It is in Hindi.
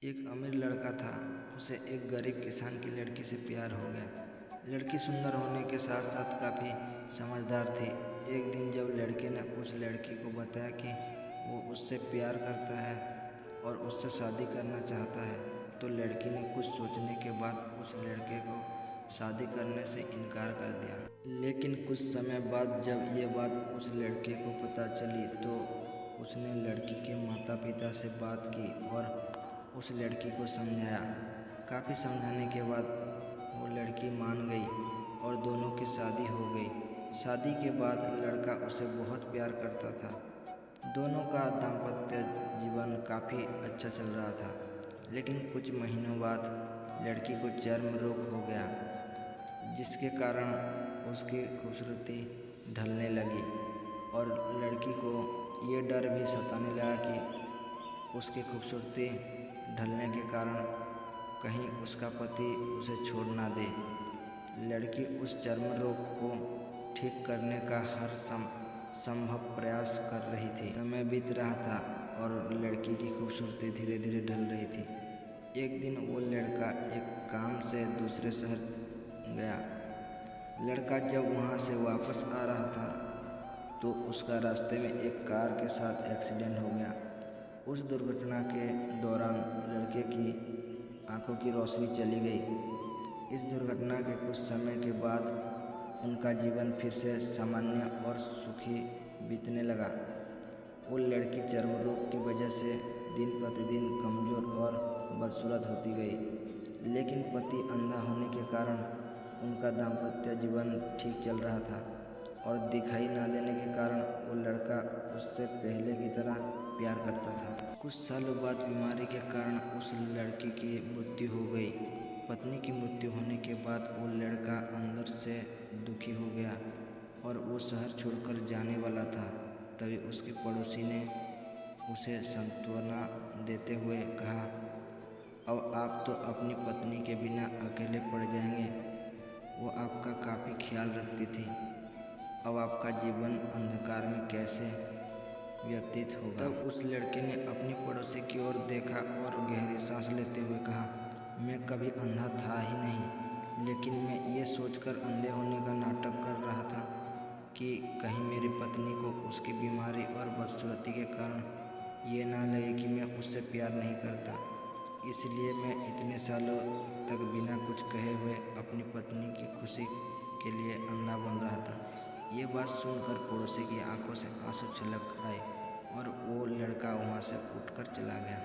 एक अमीर लड़का था। उसे एक गरीब किसान की लड़की से प्यार हो गया। लड़की सुंदर होने के साथ साथ काफ़ी समझदार थी। एक दिन जब लड़के ने उस लड़की को बताया कि वो उससे प्यार करता है और उससे शादी करना चाहता है, तो लड़की ने कुछ सोचने के बाद उस लड़के को शादी करने से इनकार कर दिया। लेकिन कुछ समय बाद जब ये बात उस लड़के को पता चली, तो उसने लड़की के माता पिता से बात की और उस लड़की को समझाया। काफ़ी समझाने के बाद वो लड़की मान गई और दोनों की शादी हो गई। शादी के बाद लड़का उसे बहुत प्यार करता था। दोनों का दाम्पत्य जीवन काफ़ी अच्छा चल रहा था। लेकिन कुछ महीनों बाद लड़की को चर्म रोग हो गया, जिसके कारण उसकी खूबसूरती ढलने लगी और लड़की को ये डर भी सताने लगा कि उसकी खूबसूरती ढलने के कारण कहीं उसका पति उसे छोड़ ना दे। लड़की उस चर्म रोग को ठीक करने का हर संभव प्रयास कर रही थी। समय बीत रहा था और लड़की की खूबसूरती धीरे धीरे ढल रही थी। एक दिन वो लड़का एक काम से दूसरे शहर गया। लड़का जब वहाँ से वापस आ रहा था, तो उसका रास्ते में एक कार के साथ एक्सीडेंट हो गया। उस दुर्घटना के दौरान लड़के की आंखों की रोशनी चली गई। इस दुर्घटना के कुछ समय के बाद उनका जीवन फिर से सामान्य और सुखी बीतने लगा। वो लड़की चर्म रोग की वजह से दिन प्रतिदिन कमज़ोर और बदसूरत होती गई। लेकिन पति अंधा होने के कारण उनका दाम्पत्य जीवन ठीक चल रहा था और दिखाई न देने के कारण वो लड़का उससे पहले की तरह प्यार करता था। कुछ सालों बाद बीमारी के कारण उस लड़की की मृत्यु हो गई। पत्नी की मृत्यु होने के बाद वो लड़का अंदर से दुखी हो गया और वो शहर छोड़कर जाने वाला था। तभी उसके पड़ोसी ने उसे सांत्वना देते हुए कहा, अब आप तो अपनी पत्नी के बिना अकेले पड़ जाएंगे। वो आपका काफ़ी ख्याल रखती थी। अब आपका जीवन अंधकार में कैसे व्यतीत होगा। तब उस लड़के ने अपनी पड़ोसी की ओर देखा और गहरी सांस लेते हुए कहा, मैं कभी अंधा था ही नहीं, लेकिन मैं ये सोचकर अंधे होने का नाटक कर रहा था कि कहीं मेरी पत्नी को उसकी बीमारी और बदसूरती के कारण ये ना लगे कि मैं उससे प्यार नहीं करता। इसलिए मैं इतने सालों तक बिना कुछ कहे हुए अपनी पत्नी की खुशी के लिए अंधा बन रहा था। ये बात सुनकर पड़ोसी की आंखों से आंसू छलक आए और वो लड़का वहाँ से उठकर चला गया।